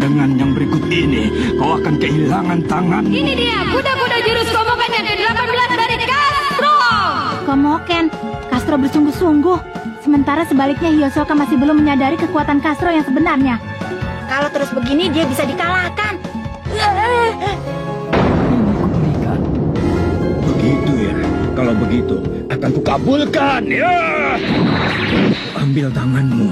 Dengan yang berikut ini, kau akan kehilangan tangan. Ini dia, kuda-kuda jurus Komoken yang ke-18 dari Castro. Komoken, Castro bersungguh-sungguh. Sementara sebaliknya Hisoka masih belum menyadari kekuatan Castro yang sebenarnya. Kalau terus begini dia bisa dikalahkan. Begitu ya. Kalau begitu, akan kukabulkan. Ya. Ambil tanganmu.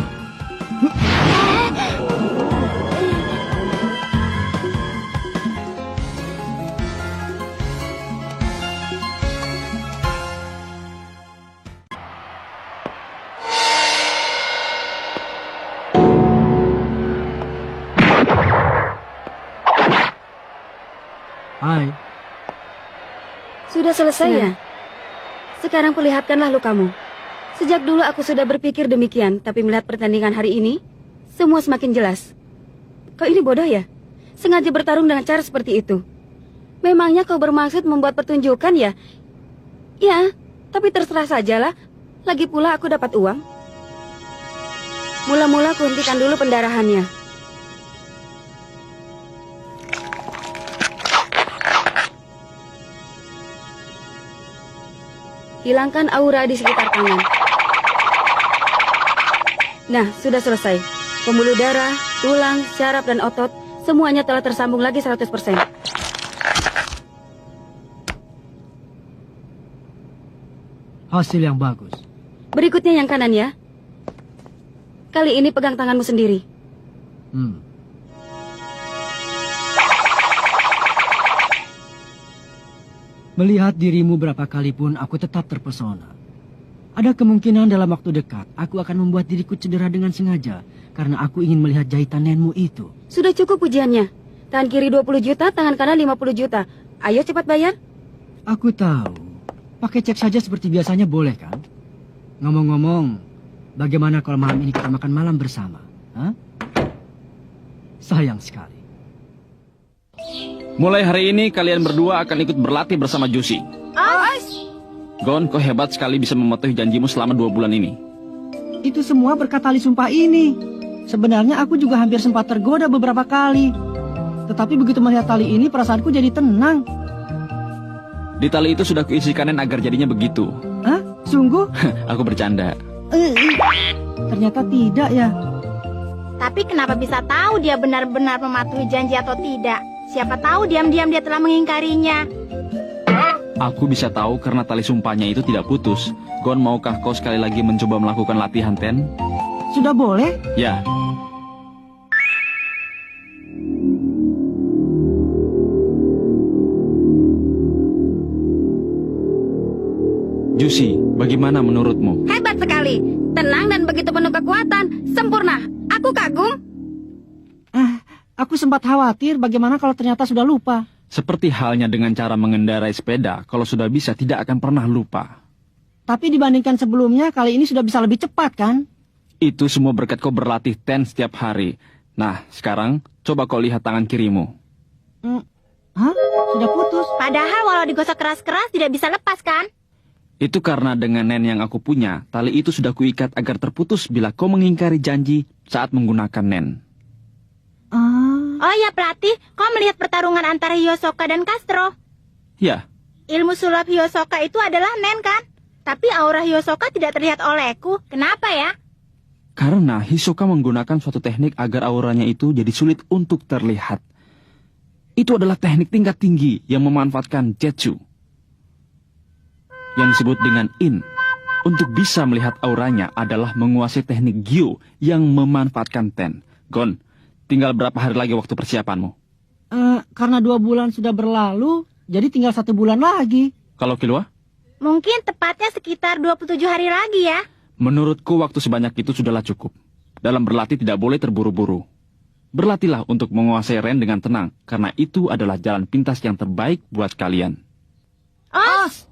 Hai. Sudah selesai ya? Sekarang perlihatkanlah lukamu. Sejak dulu aku sudah berpikir demikian, tapi melihat pertandingan hari ini, semua semakin jelas. Kau ini bodoh ya? Sengaja bertarung dengan cara seperti itu. Memangnya kau bermaksud membuat pertunjukan ya? Ya, tapi terserah sajalah. Lagi pula aku dapat uang. Mula-mula aku hentikan dulu pendarahannya. Hilangkan aura di sekitar tangan. Nah, sudah selesai. Pembuluh darah, tulang, syaraf, dan otot, semuanya telah tersambung lagi 100%. Hasil yang bagus. Berikutnya yang kanan ya. Kali ini pegang tanganmu sendiri. Melihat dirimu berapa kali pun aku tetap terpesona. Ada kemungkinan dalam waktu dekat aku akan membuat diriku cedera dengan sengaja karena aku ingin melihat jahitan nenmu itu. Sudah cukup pujiannya. Tangan kiri 20 juta, tangan kanan 50 juta. Ayo cepat bayar. Aku tahu. Pakai cek saja seperti biasanya boleh kan? Ngomong-ngomong, bagaimana kalau malam ini kita makan malam bersama? Hah? Sayang sekali. Mulai hari ini kalian berdua akan ikut berlatih bersama Jushi. Gon, kau hebat sekali bisa mematuhi janjimu selama 2 bulan ini. Itu semua berkat tali sumpah ini. Sebenarnya aku juga hampir sempat tergoda beberapa kali. Tetapi begitu melihat tali ini perasaanku jadi tenang. Di tali itu sudah kuisikan nen agar jadinya begitu. Hah? Sungguh? Aku bercanda. Ternyata tidak ya. Tapi kenapa bisa tahu dia benar-benar mematuhi janji atau tidak? Siapa tahu diam-diam dia telah mengingkarinya. Aku bisa tahu karena tali sumpahnya itu tidak putus. Gon, maukah kau sekali lagi mencoba melakukan latihan ten? Sudah boleh? Ya. Jushi, bagaimana menurutmu? Hebat sekali. Tenang dan begitu penuh kekuatan. Sempurna. Aku kagum. Aku sempat khawatir bagaimana kalau ternyata sudah lupa. Seperti halnya dengan cara mengendarai sepeda, kalau sudah bisa tidak akan pernah lupa. Tapi dibandingkan sebelumnya, kali ini sudah bisa lebih cepat kan? Itu semua berkat kau berlatih ten setiap hari. Nah, sekarang coba kau lihat tangan kirimu. Hah? Sudah putus? Padahal walau digosok keras-keras tidak bisa lepas kan? Itu karena dengan nen yang aku punya, tali itu sudah kuikat agar terputus bila kau mengingkari janji saat menggunakan nen. Oh ya pelatih, kau melihat pertarungan antara Hisoka dan Castro. Ya. Ilmu sulap Hisoka itu adalah nen kan? Tapi aura Hisoka tidak terlihat olehku. Kenapa ya? Karena Hisoka menggunakan suatu teknik agar auranya itu jadi sulit untuk terlihat. Itu adalah teknik tingkat tinggi yang memanfaatkan Jetsu. Yang disebut dengan In. Untuk bisa melihat auranya adalah menguasai teknik Gyo yang memanfaatkan Ten. Gon, tinggal berapa hari lagi waktu persiapanmu? Karena 2 bulan sudah berlalu, jadi tinggal 1 bulan lagi. Kalau Killua? Mungkin tepatnya sekitar 27 hari lagi ya. Menurutku waktu sebanyak itu sudahlah cukup. Dalam berlatih tidak boleh terburu-buru. Berlatihlah untuk menguasai Ren dengan tenang, karena itu adalah jalan pintas yang terbaik buat kalian. Os!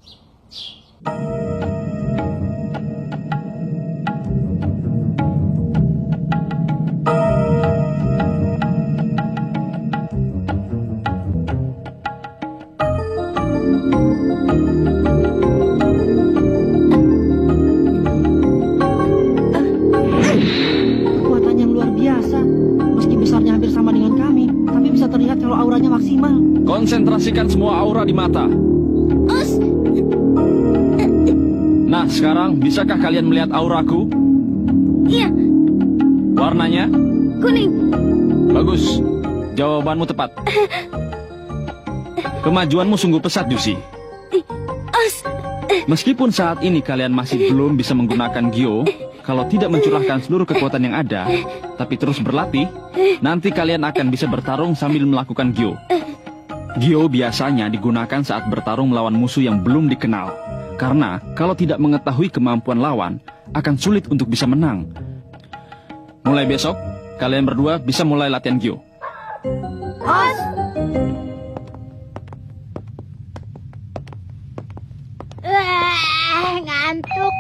Konsentrasikan semua aura di mata. Nah, sekarang bisakah kalian melihat auraku? Iya, Warnanya? kuning. Bagus. Jawabanmu tepat. Kemajuanmu sungguh pesat, Jusi. Meskipun saat ini kalian masih belum bisa menggunakan Gyo, kalau tidak mencurahkan seluruh kekuatan yang ada, tapi terus berlatih, nanti kalian akan bisa bertarung sambil melakukan Gyo. Gyo biasanya digunakan saat bertarung melawan musuh yang belum dikenal. Karena kalau tidak mengetahui kemampuan lawan, akan sulit untuk bisa menang. Mulai besok, kalian berdua bisa mulai latihan Gyo. Os. Ngantuk.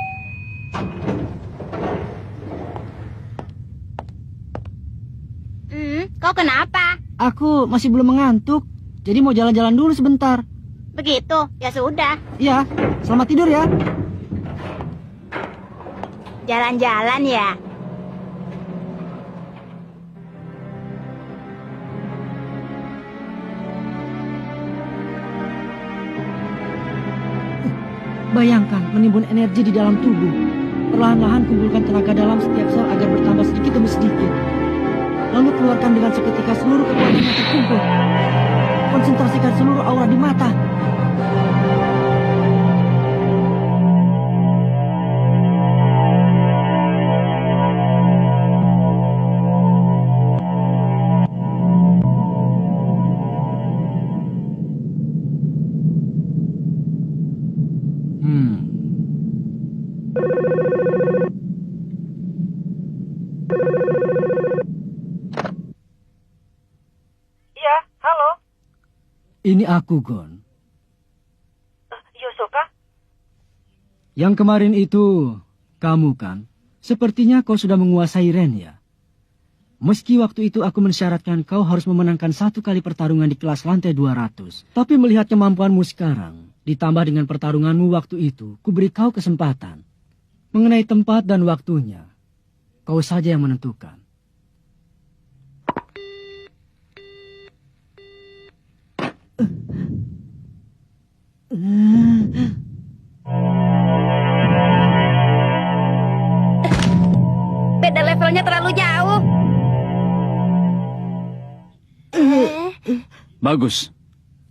Kau kenapa? Aku masih belum mengantuk, jadi mau jalan-jalan dulu sebentar. Begitu, ya sudah. Iya, selamat tidur ya. Jalan-jalan ya. Bayangkan menimbun energi di dalam tubuh. Perlahan-lahan kumpulkan tenaga dalam setiap sel agar bertambah sedikit demi sedikit. Lalu keluarkan dengan seketika seluruh kekuatan yang terkumpul. Konsentrasikan seluruh aura di mata. Ini aku, Gon. Yosoka? Yang kemarin itu, kamu kan? Sepertinya kau sudah menguasai Ren ya? Meski waktu itu aku mensyaratkan kau harus memenangkan 1 kali pertarungan di kelas lantai 200. Tapi melihat kemampuanmu sekarang, ditambah dengan pertarunganmu waktu itu, kuberi kau kesempatan. Mengenai tempat dan waktunya, kau saja yang menentukan. Beda levelnya terlalu jauh. Bagus.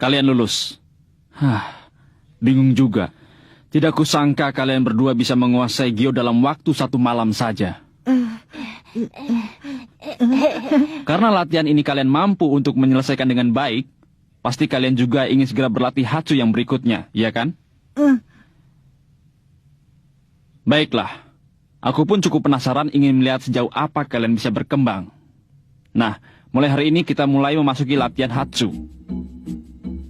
Kalian lulus. Bingung juga. Tidak kusangka kalian berdua bisa menguasai Gyo dalam waktu 1 malam saja. Karena latihan ini kalian mampu untuk menyelesaikan dengan baik, pasti kalian juga ingin segera berlatih Hatsu yang berikutnya, iya kan? Baiklah. Aku pun cukup penasaran ingin melihat sejauh apa kalian bisa berkembang. Nah, mulai hari ini kita mulai memasuki latihan Hatsu.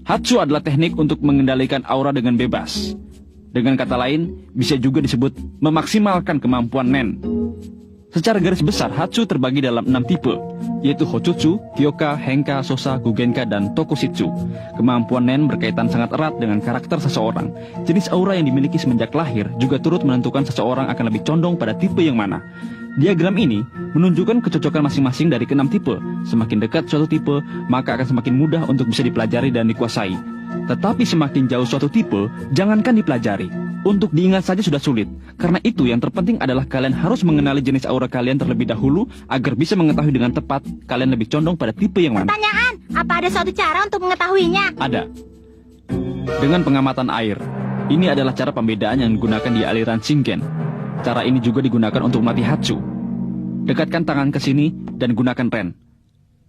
Hatsu adalah teknik untuk mengendalikan aura dengan bebas. Dengan kata lain, bisa juga disebut memaksimalkan kemampuan Nen. Secara garis besar, Hatsu terbagi dalam 6 tipe, yaitu Hochutsu, Kyoka, Henka, Sosa, Gugenka, dan Tokushitsu. Kemampuan Nen berkaitan sangat erat dengan karakter seseorang. Jenis aura yang dimiliki semenjak lahir juga turut menentukan seseorang akan lebih condong pada tipe yang mana. Diagram ini menunjukkan kecocokan masing-masing dari ke-6 tipe. Semakin dekat suatu tipe, maka akan semakin mudah untuk bisa dipelajari dan dikuasai. Tetapi semakin jauh suatu tipe, jangankan dipelajari. Untuk diingat saja sudah sulit. Karena itu yang terpenting adalah kalian harus mengenali jenis aura kalian terlebih dahulu agar bisa mengetahui dengan tepat kalian lebih condong pada tipe yang mana. Pertanyaan, apa ada suatu cara untuk mengetahuinya? Ada. Dengan pengamatan air. Ini adalah cara pembedaan yang digunakan di aliran Shingen. Cara ini juga digunakan untuk melatih Hatsu. Dekatkan tangan ke sini dan gunakan Ren.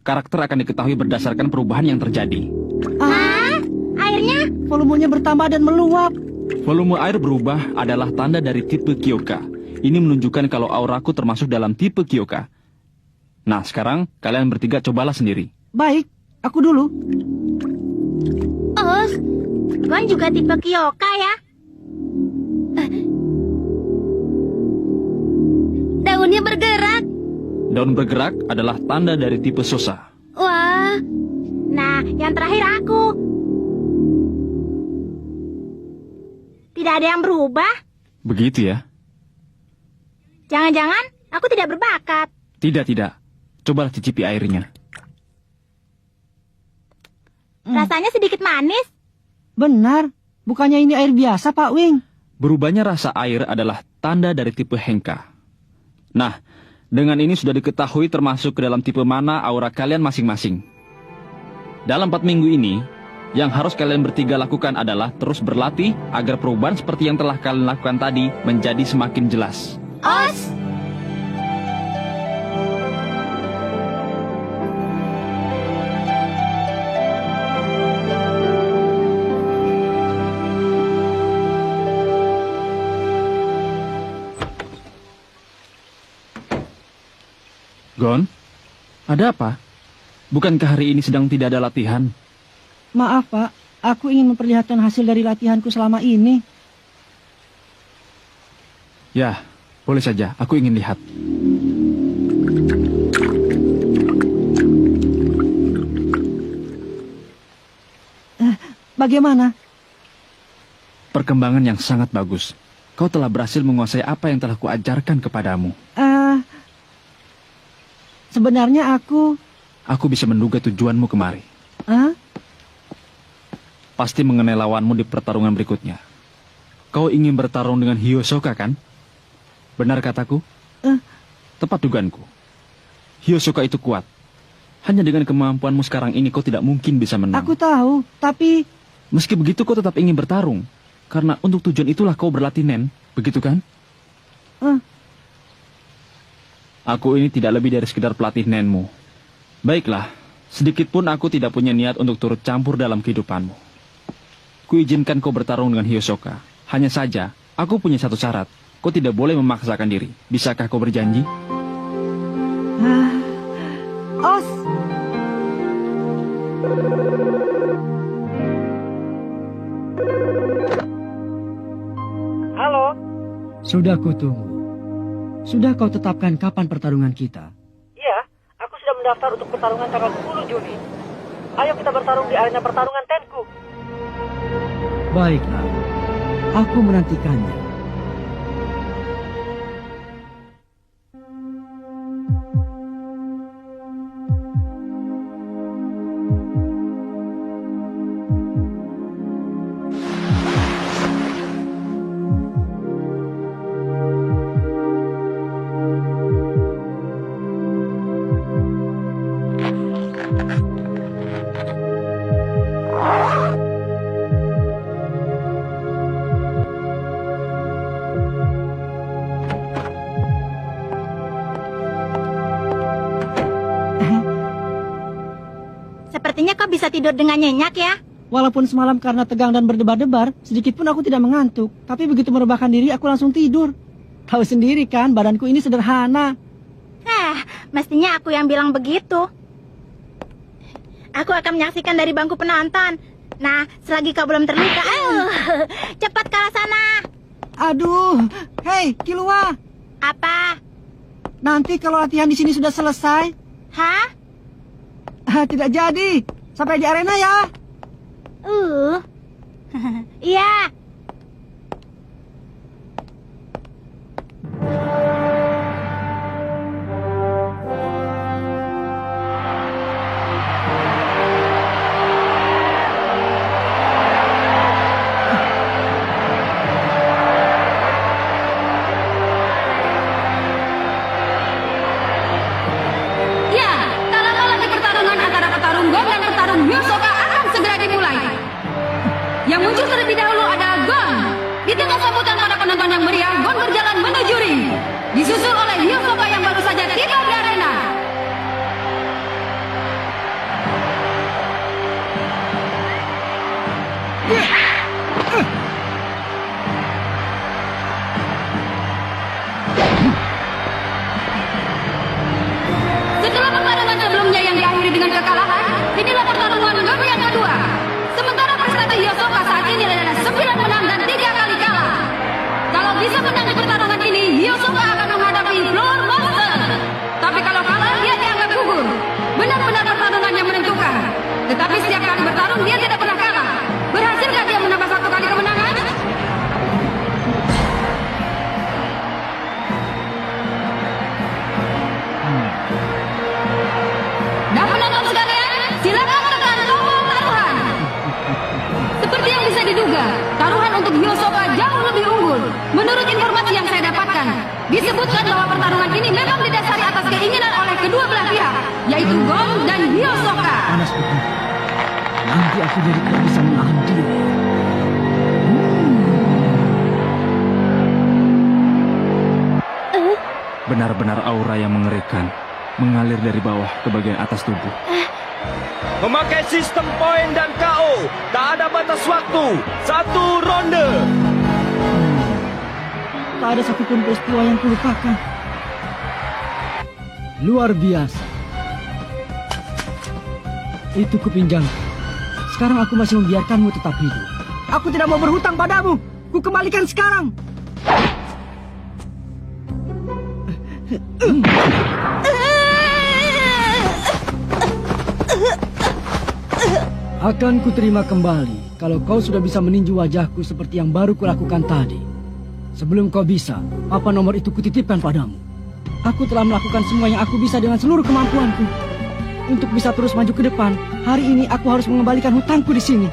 Karakter akan diketahui berdasarkan perubahan yang terjadi. Hah? Airnya? Volumenya bertambah dan meluap. Volume air berubah adalah tanda dari tipe Kyoka. Ini menunjukkan kalau auraku termasuk dalam tipe Kyoka. Nah, sekarang kalian bertiga cobalah sendiri. Baik, aku dulu. Oh, Gon juga tipe Kyoka ya? Daunnya bergerak. Daun bergerak adalah tanda dari tipe Sosa. Wah, Nah, yang terakhir aku. Tidak ada yang berubah? Begitu ya? Jangan-jangan aku tidak berbakat. Tidak. Cobalah cicipi airnya. Rasanya sedikit manis. Benar, bukannya ini air biasa, Pak Wing? Berubahnya rasa air adalah tanda dari tipe Hengka. Nah, dengan ini sudah diketahui termasuk ke dalam tipe mana aura kalian masing-masing. Dalam 4 minggu ini, yang harus kalian bertiga lakukan adalah terus berlatih agar perubahan seperti yang telah kalian lakukan tadi menjadi semakin jelas. Os! Gon, ada apa? Bukankah hari ini sedang tidak ada latihan? Maaf, Pak. Aku ingin memperlihatkan hasil dari latihanku selama ini. Ya, boleh saja. Aku ingin lihat. Bagaimana? Perkembangan yang sangat bagus. Kau telah berhasil menguasai apa yang telah kuajarkan kepadamu. Sebenarnya aku... Aku bisa menduga tujuanmu kemari. Hah? Pasti mengenai lawanmu di pertarungan berikutnya. Kau ingin bertarung dengan Hyosoka, kan? Benar kataku? Tepat dugaanku. Hyosoka itu kuat. Hanya dengan kemampuanmu sekarang ini kau tidak mungkin bisa menang. Aku tahu, tapi... Meski begitu kau tetap ingin bertarung. Karena untuk tujuan itulah kau berlatih, Nen. Begitu kan? Aku ini tidak lebih dari sekedar pelatih Nenmu. Baiklah, sedikit pun aku tidak punya niat untuk turut campur dalam kehidupanmu. Kuizinkan kau bertarung dengan Hyosoka. Hanya saja, aku punya satu syarat. Kau tidak boleh memaksakan diri. Bisakah kau berjanji? Os! Halo, Sudah kutunggu. Sudah kau tetapkan kapan pertarungan kita? iya, aku sudah mendaftar untuk pertarungan tanggal 10 Juni. Ayo kita bertarung di arena pertarungan Tenku. Baiklah, aku menantikannya. Sepertinya kau bisa tidur dengan nyenyak ya. Walaupun semalam karena tegang dan berdebar-debar, sedikit pun aku tidak mengantuk. Tapi begitu merebahkan diri, aku langsung tidur. Tahu sendiri kan, badanku ini sederhana. Mestinya aku yang bilang begitu. Aku akan menyaksikan dari bangku penonton. Nah, selagi kau belum terluka, cepat ke arah sana. Aduh, hei, Kilua. Apa? Nanti kalau latihan di sini sudah selesai, Hah? tidak jadi. Sampai di arena ya. Iya. Ya, tak lama lagi pertarungan antara petarung Gon dan petarung Hyosoka akan segera dimulai. Yang muncul terlebih dahulu adalah Gon. Di tengah sambutan para penonton yang meriah, Gon berjalan menuju ring. Disusul oleh Hyosoka yang baru saja tiba di arena. Setelah pertarungan sebelumnya yang diakhiri dengan kekalahan, inilah pertarungan Gon yang kedua. Sementara prestasi Hyosoka saat ini adalah 9 menang dan 3 kali kalah. Kalau bisa menang di pertarungan ini, Hyosoka akan menghadapi Floor Monster. Tapi kalau kalah, dia dianggap gugur. Benar-benar pertarungan yang menentukan. Tetapi setiap kali bertarung, dia tidak pernah kalah. Berhasilkah dia menambah 1 kali kemenangan? Dan penonton sekalian, silakan tekan tombol taruhan. taruhan untuk Hyosoka jauh lebih unggul. Menurut informasi yang saya dapatkan, disebutkan bahwa pertarungan ini memang didasari atas keinginan oleh kedua belah pihak, yaitu Gon dan Hyosoka. Panas betul. Nanti aku jadi tidak bisa menahan diri. Benar-benar aura yang mengerikan mengalir dari bawah ke bagian atas tubuh. Memakai sistem poin dan KO. Tak ada batas waktu. 1 ronde. Tak ada satupun peristiwa yang kulupakan. Luar biasa. Itu kupinjam. Sekarang aku masih membiarkanmu tetap hidup. Aku tidak mau berhutang padamu. Ku kembalikan sekarang. Akan kuterima kembali kalau kau sudah bisa meninju wajahku seperti yang baru kulakukan tadi. Sebelum kau bisa, apa nomor itu kutitipkan padamu. Aku telah melakukan semua yang aku bisa dengan seluruh kemampuanku. Untuk bisa terus maju ke depan, hari ini aku harus mengembalikan hutangku di sini.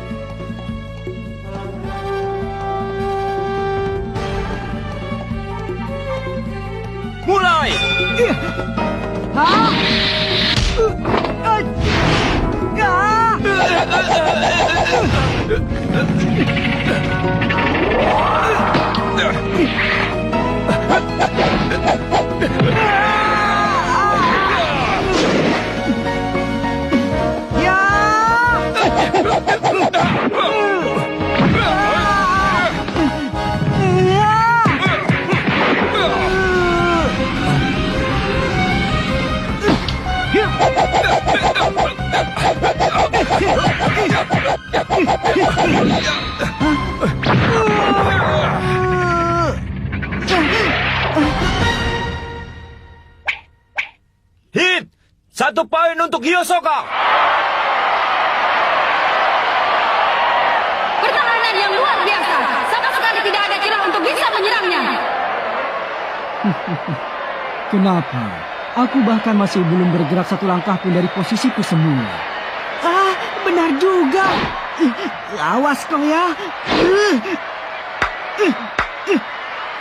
Mulai. Hit! 1 poin untuk Hyosoka. Pertahanan yang luar biasa. Sama sekali tidak ada celah untuk bisa menyerangnya. Kenapa? Aku bahkan masih belum bergerak 1 langkah pun dari posisiku semula. Ah, benar juga. Awas kau ya.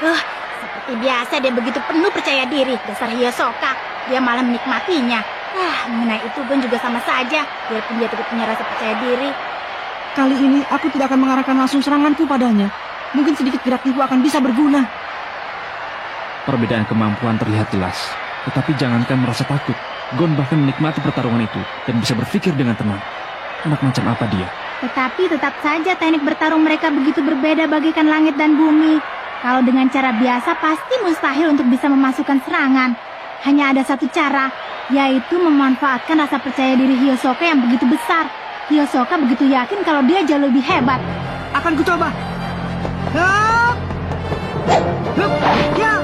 Seperti biasa dia begitu penuh percaya diri. Dasar Hyosoka, dia malah menikmatinya. Mengenai itu Gon juga sama saja. Biarpun dia tidak punya rasa percaya diri. Kali ini aku tidak akan mengarahkan langsung seranganku padanya. Mungkin sedikit gerak tubuh akan bisa berguna. Perbedaan kemampuan terlihat jelas. Tetapi jangankan merasa takut. Gon bahkan menikmati pertarungan itu dan bisa berpikir dengan tenang. Anak macam apa dia? Tetapi tetap saja teknik bertarung mereka begitu berbeda bagaikan langit dan bumi. Kalau dengan cara biasa pasti mustahil untuk bisa memasukkan serangan. Hanya ada satu cara, yaitu memanfaatkan rasa percaya diri Hyosoka yang begitu besar. Hyosoka begitu yakin kalau dia jauh lebih hebat. Akan kucoba. Hup! Hup! Ya!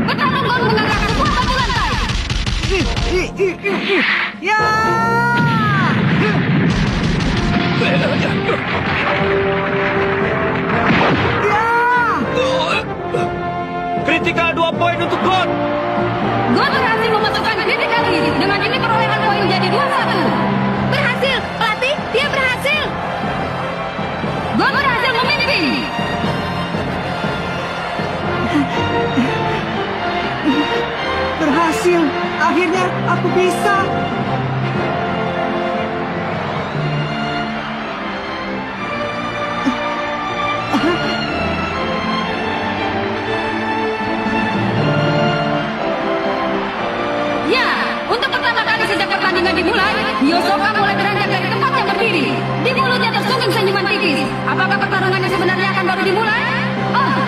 Pertarung Gon mengangkat kuat ke lantai. Ya! Kritikal 2 poin untuk Gon. Gon berhasil memasukkan kritikal ini. Dengan ini perolehan poin jadi 2-1. Berhasil, pelatih, dia berhasil. Gon berhasil memimpin. Berhasil. Akhirnya aku bisa. Ya, untuk pertama kali sejak pertandingan dimulai, Hyosoka mulai beranjak dari tempat yang berdiri. Di mulutnya tersungging senyuman tipis. Apakah pertarungannya sebenarnya akan baru dimulai? Oh,